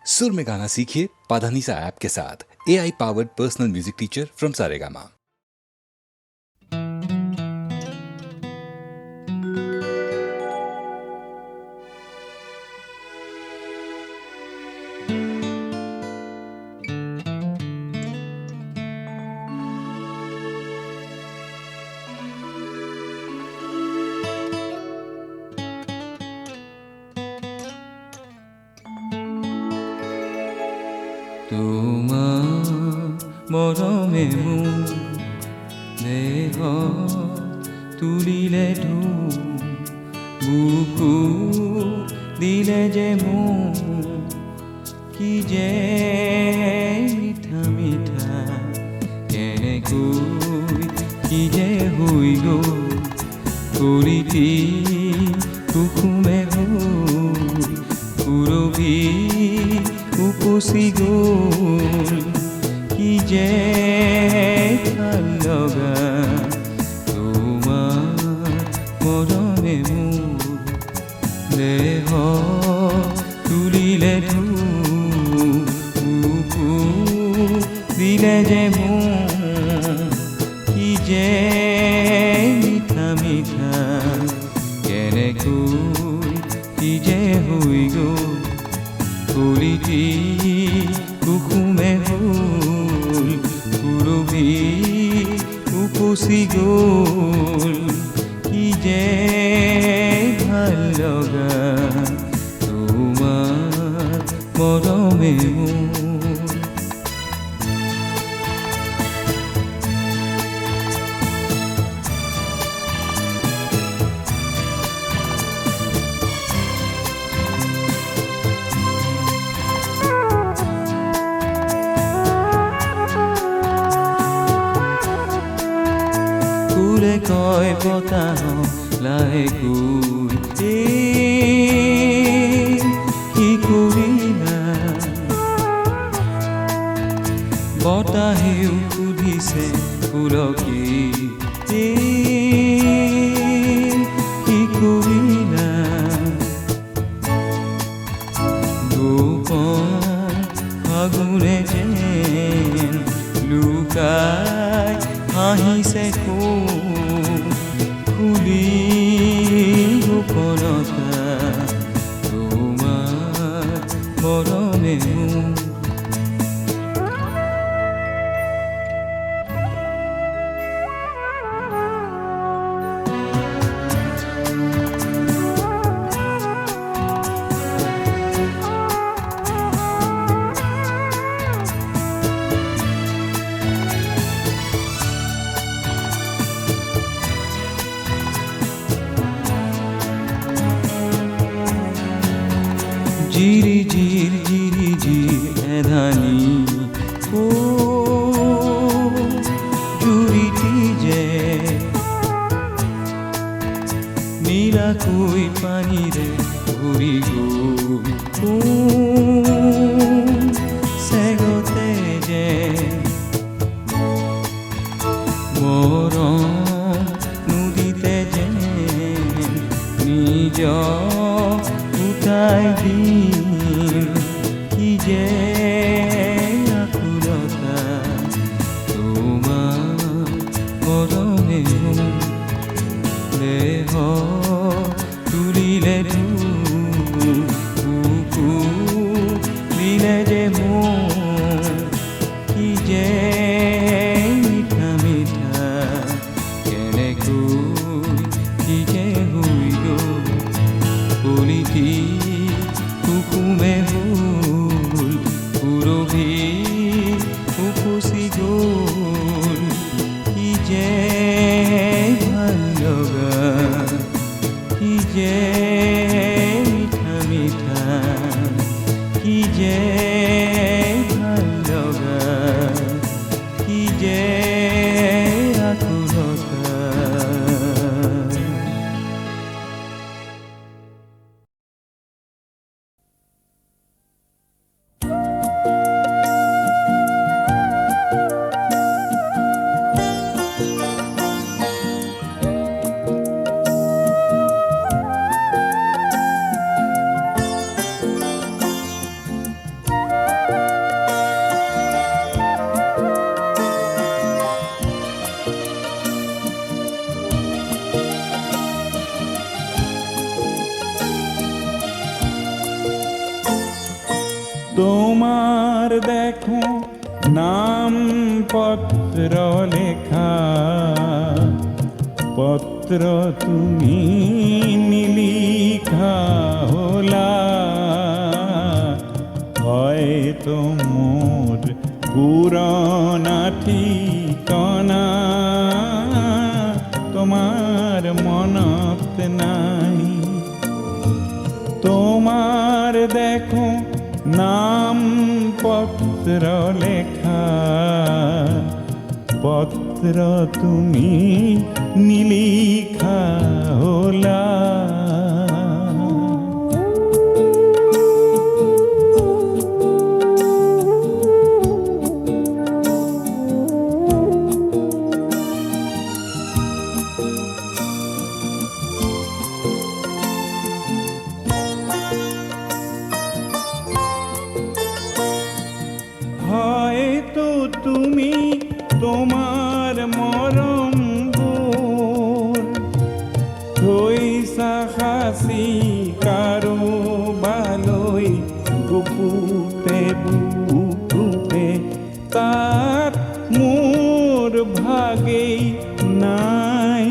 सुर में गाना सीखिए पाधानीसा ऐप के साथ। AI powered personal music teacher from Saregama. তোমার মৰমে মোৰ দেহ তুলিলে বুকু দিলে যে মোৰ কি যে মিঠা মিঠা কেনেকৈ কি যে হৈ গ'ল কলিটি কুসুমে হৈ সুৰভি উপচি গ'ল কি যে ভাল লগা তোমাৰ মৰমে মোৰ দেহ তুলিলে বুকু দিলে যে মোৰ কি যে মিঠা মিঠা কেনেকৈ কি যে হৈ গ'ল কলিটি কুসুমে হ'ল সুৰভি উপচি গ'ল কি যে ভাল লগা তোমাৰ মৰমে মোৰ ফুলে কয় বতাহ লাহেকৈ কি কৰিলা বতাহেও সুধিছে ফুলকি কি কৰিলা গোপন ফাগুনে যেন লুকাই হাঁহিছে খুলি গোপনতা তোমাৰ মৰমে মোৰ জিৰি এধানি জুৰিটি যে নীলাকৈ পানীৰে ভৰি গ'ল চেগতে যে মৰম নদীতে যে নিজ উঠাই দিম কি যে আকুলতা তোমাৰ মৰমে মোৰ দেহ তুলিলে বুকু দিলে যে মোৰ কি যে মিঠা মিঠা কেনেকৈ কি যে হৈ গ'ল কলিটি কুসুমে হ'ল সুৰভি উপচি গ'ল কি যে ভাল লগা কি যে মিঠা মিঠা কি যে ভাল লগা কি যে আকুলতা তোমার দেখো নাম পত্র লেখা, পত্র তুমি নিলিখা হলা, হয়তো মোর পুরনা ঠিকানা তোমার মনত নাই। তোমার দেখো নাম পত্র লেখা, পত্র তুমি নিলিখা হলা। হয়তো তুমি তোমার মরম গোর থইসা হাসি কারো বালই গুপুতে বুকুতে, তার মোর ভাগে নাই।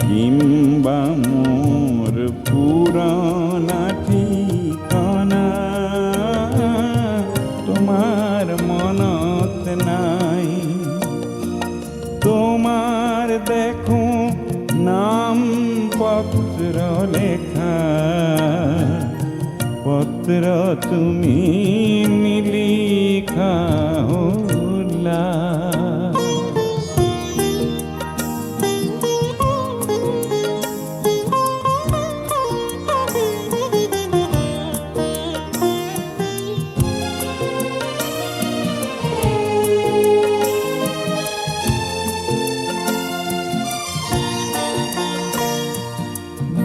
কিংবা মোর পুরানা ঠিকানা তোমার মনত নাই। তোমার দেখো নাম পত্র লেখা, পত্র তুমি নিলিখা হলা।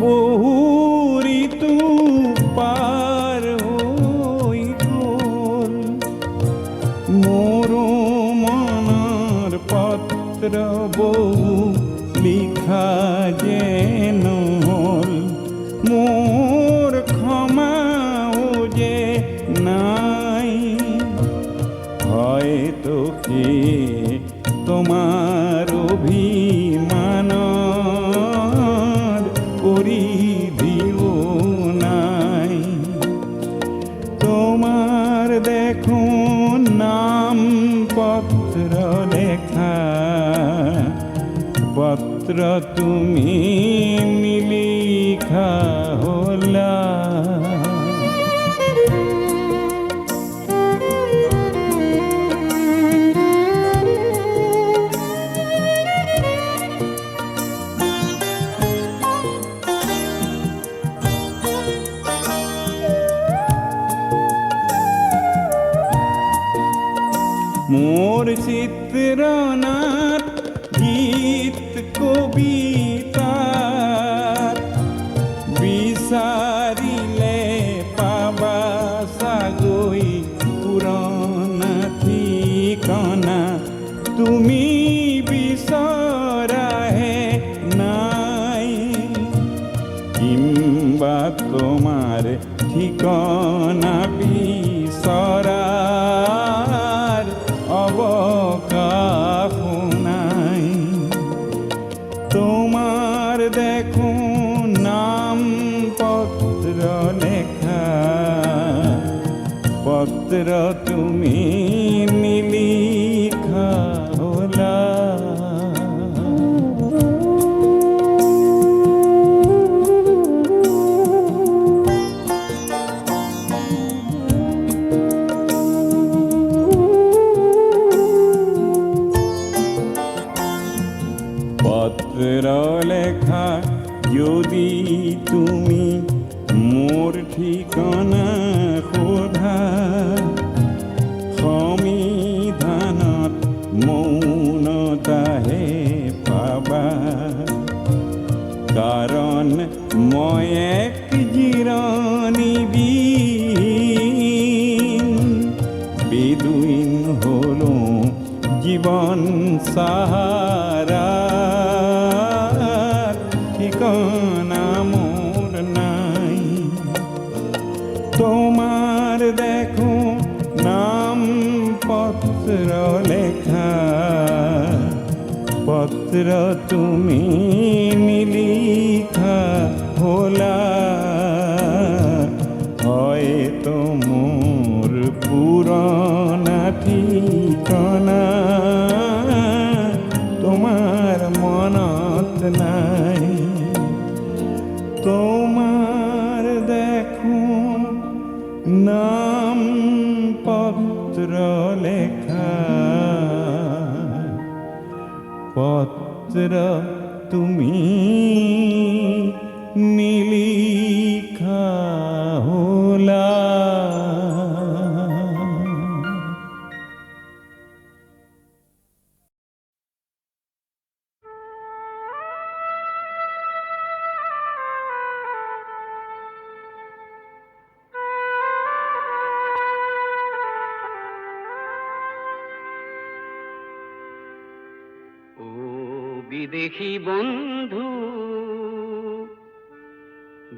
বহু ঋতু পার হই গোল, মোর মনের পত্র বহু লিখা যেন হল, মোর ক্ষমাও যে নাই। হয়তো কে তোমার অভিমান পরিধিও নাই। তোমার দেখো নাম পত্র লেখা, পত্র তুমি নিলিখা হলা। মোর চিত্রনাথ গীত কবিতার বিচারিলে পাবা সাগৈ পুরনা ঠিকানা, তুমি বিচরাহে নাই। কিংবা তোমার ঠিকানা বিচরার অবকাশ নাই। তোমার দেখো নাম পত্র লেখা, পত্র তুমি নিলিখা হলা। পত্র লেখা যদি তুমি মোর ঠিকানা খোধা, সমিধানত মৌনতাহে পাবা। কাৰণ মই এক জিৰণি দিন বেদুইন হলো জীবন সাহারা, ঠিকানা মোর নাই। তোমার তোমার দেখো নাম পত্র লেখা, পত্র তুমি নিলিখা ভোলা, হয়তো মোর পুরানা ঠিকানা তোমার মনত নাই। তোমার দেখো নাম পত্র লেখা, পত্র তুমি নিলিখা হোলা। ও বিদেশি বন্ধু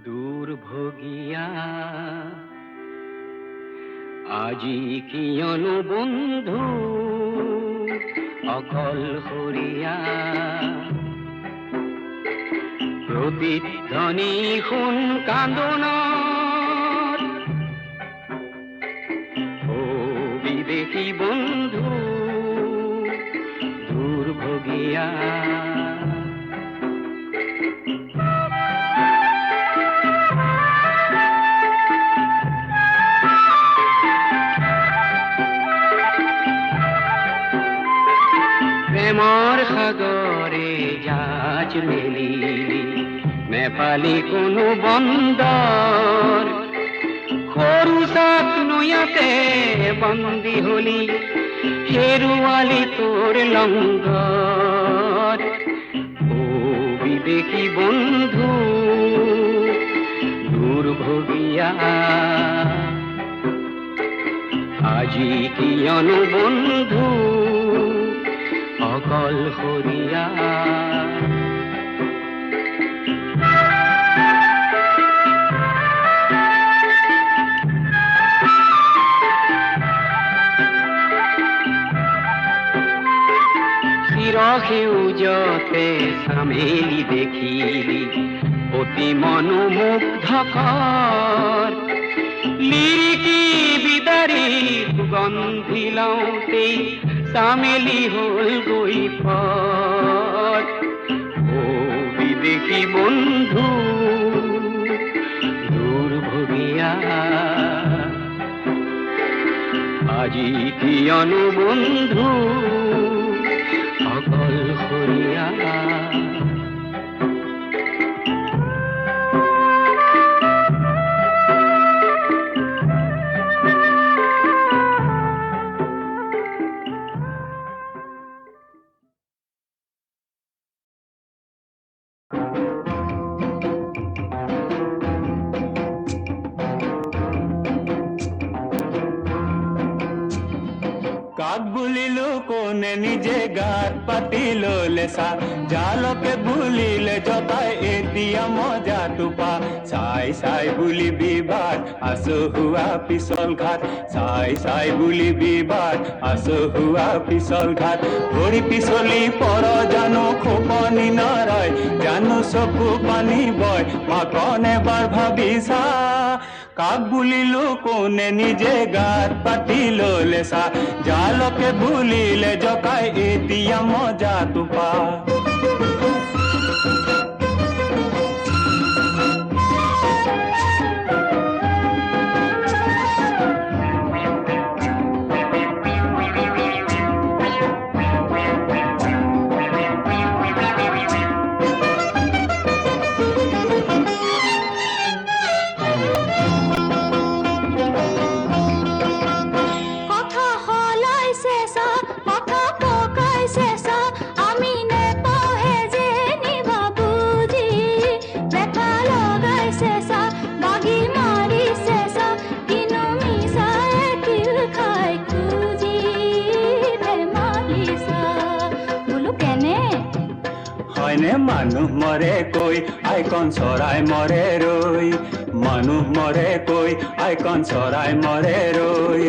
দূর ভগিয়া, আজি কিয়নো বন্ধু অকল হরিয়া, প্রতিধ্বনি শুন কান্দোনৰ, ও বিদেশি বন্ধু দূর ভগিয়া। প্রেমৰ সাগৰে জাজ মেলিলি, নেপালী কোনো বন্দৰ, সৰু চাত নৈয়াতে বন্দী হলি, হেৰুৱালি তোৰ লংগৰ। ও বিদেশী বন্ধু দূৰ ভগিয়া, আজি কিয়নো বন্ধু অকল হরিয়া। চিৰসেউজতে চামেলি দেখিলি, অতি মনোমুগ্ধকৰ, লিৰিকি বিদাৰী সুগন্ধি লওঁতেই চামেলি হল গৈ পৰ। ও বিদেশী বন্ধু দূৰ ভগিয়া, আজি কিয়নো বন্ধু অকল হৰিয়া। কাক বুলিলো কোনে নিজে গাত পাতি ললে চা, জালকে বুলিলে জতাই এতিয়া মজা টোপা। চাই চাই বুলি বিবাদ আচহুৱা পিছল ঘাট, চাই চাই বুলি বিবাদ আচহুৱা পিছল ঘাট। ভৰি পিছলি পৰ জানো খোপনি নৰয়, জানো চকু পানী বয় মাকন এবাৰ ভাবি চা। কাক বুলিলো কোনে নিজে গাত পাতি ললে চা, জালকে বুলিলে জকাই এতিয়া মজা টোপা। কথা হলাইছে চা, কথা পকাইছে চা, আমি নেপাল হয়নে মানুহ মৰে কৈ আইকন চৰাই মৰে ৰৈ মানুহ মৰে কৈ আইকন চৰাই মৰে ৰৈ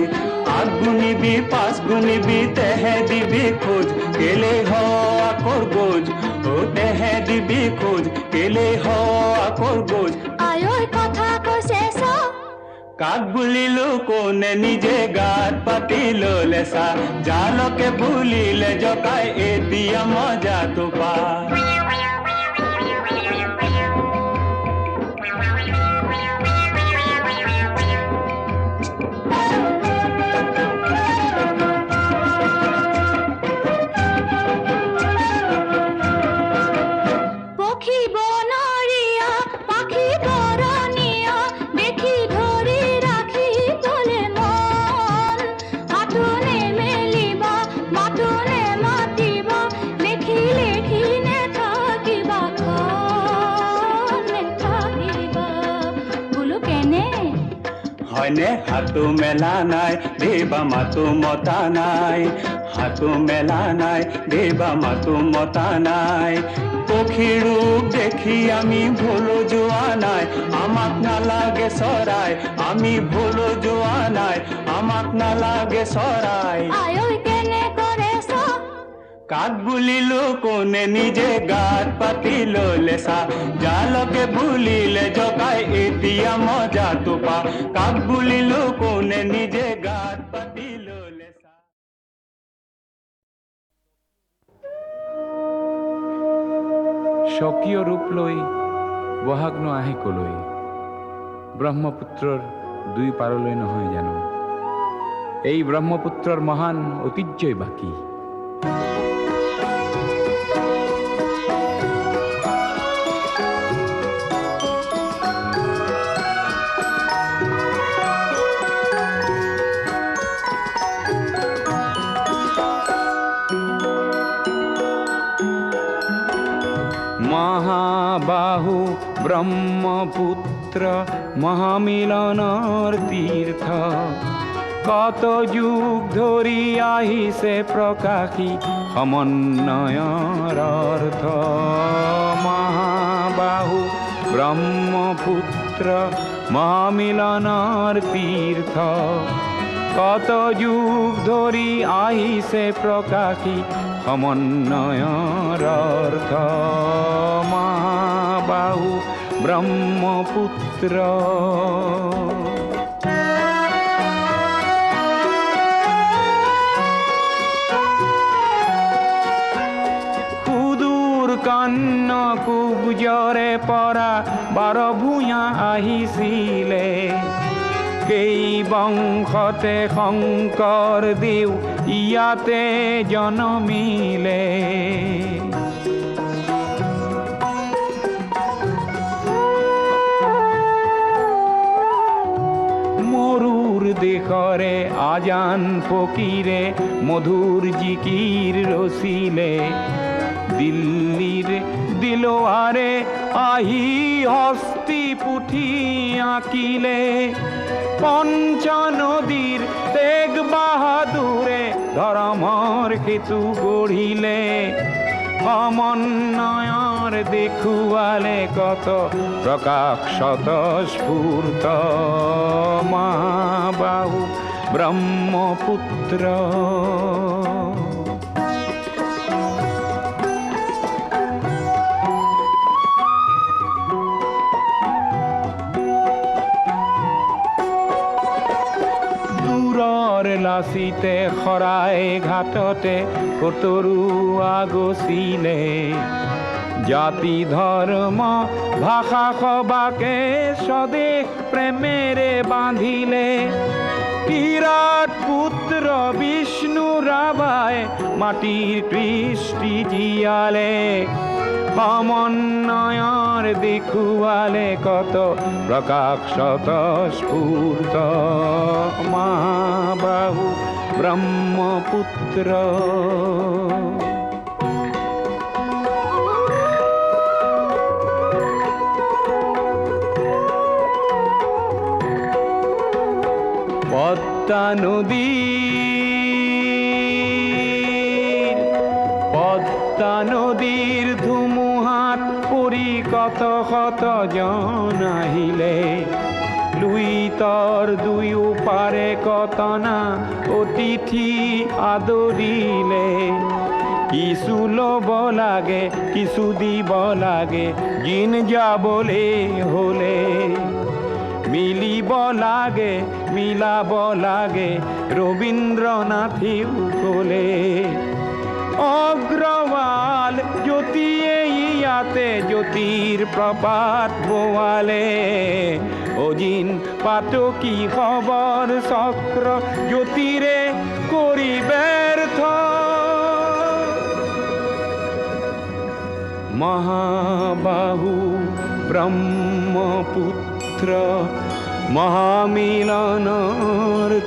আগ গুণিবি পাঁচ গুণিবি তেহে দিবি খোজ কেলে হ আকৰ গোজ ও তেহে দিবি খোজ কেলে হ আকৰ গোজ আয়ৈ কথা কৈছে চব কাক বুলিলো কোনে নিজে গাত পাতি ললে চা জালকে ভুলিলে জকাই এতিয়া মজাটো পা পক্ষী বনৰীয়া পাখি বৰণীয়া দেখি ধৰি ৰাখি তলে মন হাতনে মেলিবা মাতনে মাতিবা লেখি লেখি নেথাকিবা নেথাকিবা বোলো কেনে হয়নে হাতো মেলা নাই দেবা মাতো মতা নাই হাতো মেলা নাই দেবা মাতো মতা নাই পক্ষীৰ ৰূপ দেখি আমি ভুল যোৱা নাই আমাক নালাগে চৰাই আমি ভুল যোৱা নাই আমাক নালাগে চৰাই আয়ৈ কেনে কৰে চব কাক বুলিলো কোনে নিজে গাত পাতি ললে চা জালকে ভুলিলে জকাই এতিয়া মজাটো পা কাক বুলিলো কোনে নিজে গাত পাতি ললে চা স্বকীয় ৰূপ লৈ বহাগ নো আহে কলৈ ব্ৰহ্মপুত্ৰৰ দুই পাৰলৈ নহয় জানো এই ব্ৰহ্মপুত্ৰৰ মহান ঐতিহ্যই বাকী মহাবাহু ব্রহ্মপুত্র মহামিলনৰ তীৰ্থ কত যুগ ধৰি আহিছে প্ৰকাশী সমন্বয়ৰ অৰ্থ মহাবাহু ব্ৰহ্মপুত্ৰ মহামিলনৰ তীৰ্থ কত যুগ ধৰি আহিছে প্ৰকাশী সমন্বয়ৰ অৰ্থ মহাবাহু ব্ৰহ্মপুত্ৰ সুদূৰ কন্যকুব্জৰে পৰা বাৰ ভূঞা আহিছিলে কেই বংশতে শংকৰ দেও ইয়াতে জনমিলে মৰুৰ দেশৰে আজান ফকীৰে মধুৰ জিকিৰ ৰচিলে দিল্লীৰ দিলৱাৰে আহি হস্তি পুথি আঁকিলে পঞ্চ নদীৰ তেগ বাহাদুৰে ধৰ্মৰ সেতু গঢ়িলে সমন্বয়ৰ দেখুৱালে কত প্ৰকাশ স্বতঃস্ফূৰ্ত মহাবাহু ব্ৰহ্মপুত্ৰ লাচিতে শৰাই ঘাটতে কতৰুৱা গছিলে জাতি ধৰ্ম ভাষা সবাকে স্বদেশ প্ৰেমেৰে বান্ধিলে বিৰাট পুত্ৰ বিষ্ণু ৰাভাই মাটিৰ কৃষ্টি জীয়ালে সমন্বয়ৰ দেখুৱালে কত প্ৰকাশ স্বতঃস্ফূৰ্ত মহাবাহু ব্ৰহ্মপুত্ৰ পদ্মা নদীৰ ধুমুহা কত কত জন আহিলে লুই তর দুই পারে কত না অতিথি আদরিলে কিছু লব লাগে কিছু দিব লাগে জিন যা বলে হলে মিলিব লাগে মিলাব লাগে রবীন্দ্রনাথী কোলে অগ্রওয়াল জ্যোতি ইয়াতে জ্যোতির প্রপাত বোয়ালে অজিন পাতকি খবর চক্র জ্যোতিরে করি ব্যর্থ মহাবাহু ব্রহ্মপুত্র মহামিলনর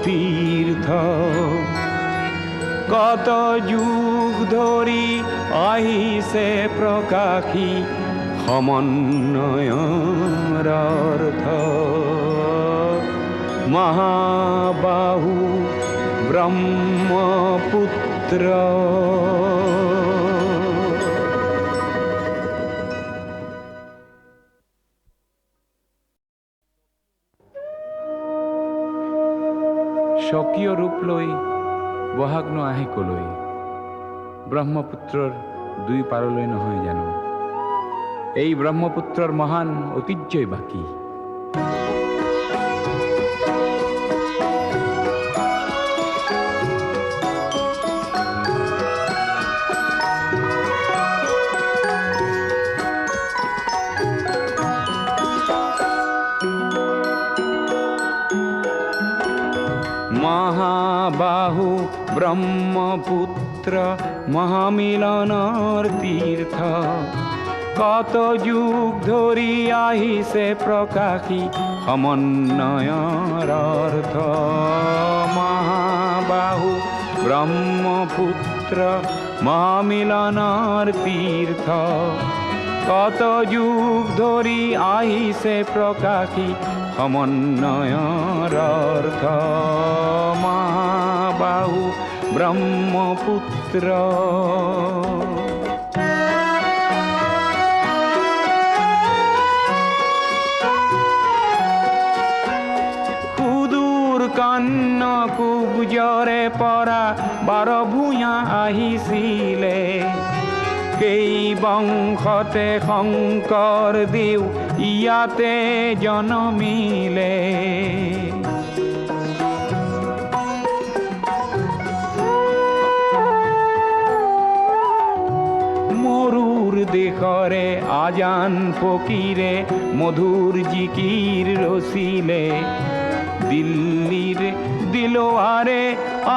তীর্থ কত যুগ ধরি আহিছে প্রকাশী সমন্বয়ৰ অৰ্থ মহাবাহু ব্ৰহ্মপুত্ৰ স্বকীয় ৰূপ লৈ বহাগ ন আহে কলৈ ব্ৰহ্মপুত্ৰৰ দুই পাৰলৈ নহয় জানো এই ব্ৰহ্মপুত্ৰৰ মহান ঐতিহ্যই বাকী মহাবাহু ব্রহ্মপুত্র মহামিলনৰ তীৰ্থ কত যুগ ধৰি আহিছে প্ৰকাশী সমন্বয়ৰ অৰ্থ মহাবাহু ব্ৰহ্মপুত্ৰ মহামিলনৰ তীৰ্থ কত যুগ ধৰি আহিছে প্ৰকাশী সমন্বয়ৰ অৰ্থ মহাবাহু ব্ৰহ্মপুত্ৰ সুদূৰ কন্যকুব্জৰে পৰা বাৰ ভূঞা আহিছিলে সেই বংশতে শংকৰ দেৱ ইয়াতে জনমিলে মৰুৰ দেশৰে আজান ফকীৰে মধুৰ জিকিৰ ৰচিলে দিল্লীৰ দিলৱাৰে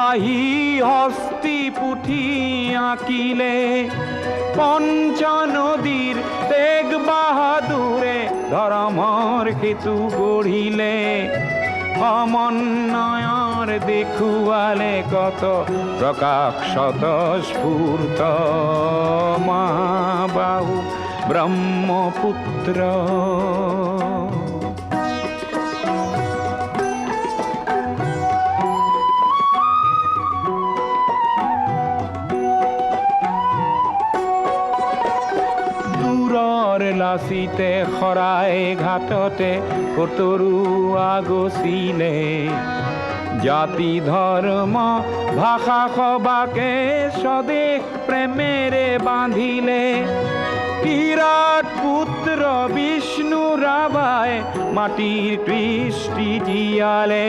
আহি হস্তি পুথি আঁকিলে পঞ্চ নদীৰ তেগ বাহাদুৰে ধৰ্মৰ সেতু গঢ়িলে সমন্বয়ৰ দেখুৱালে কত প্ৰকাশ স্বতঃস্ফূৰ্ত মহাবাহু ব্ৰহ্মপুত্ৰ লাচিতে শৰাই ঘাটতে কতৰুৱা গছিলে জাতি ধৰ্ম ভাষা সবাকে স্বদেশ প্ৰেমেৰে বান্ধিলে বিৰাট পুত্ৰ বিষ্ণু ৰাভাই মাটিৰ কৃষ্টি জীয়ালে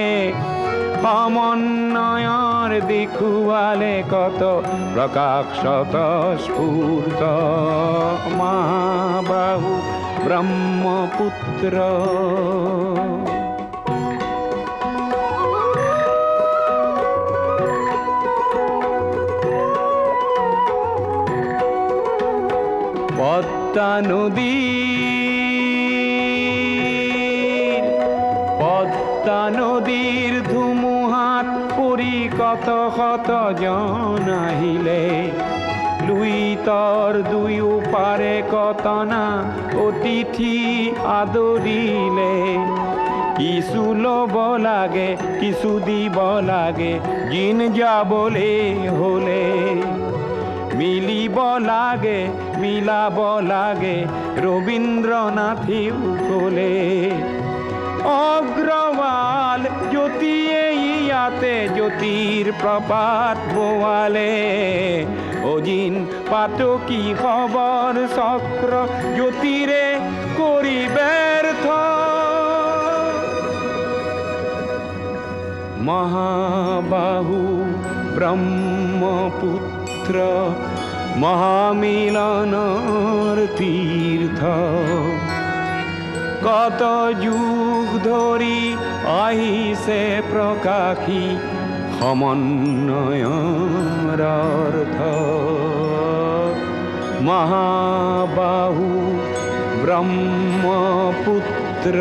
সমন্বয়ৰ দেখুৱালে কত প্ৰকাশ স্বতঃস্ফূৰ্ত মহাবাহু ব্ৰহ্মপুত্ৰ পদ্মা নদীৰ ধুমুহাত পৰি কত শত জন আহিলে লুই তর দুই পারে কত না অতিথি আদরিলে কিছু লব লাগে কিছু দিব লাগে জিন যা বলে হলে মিলাব লাগে রবীন্দ্রনাথী কোলে অগ্রওয়াল জ্যোতিয়ে ইয়াতে জ্যোতির প্রপাত বোয়ালে অজিন পাতকি খবর চক্র জ্যোতিরে করি ব্যর্থ মহাবাহু ব্রহ্মপুত্র মহামিলনর তীর্থ কত যুগ ধরি আহিছে প্রকাশী সমন্বয়ৰ অৰ্থ মহাবাহু ব্ৰহ্মপুত্ৰ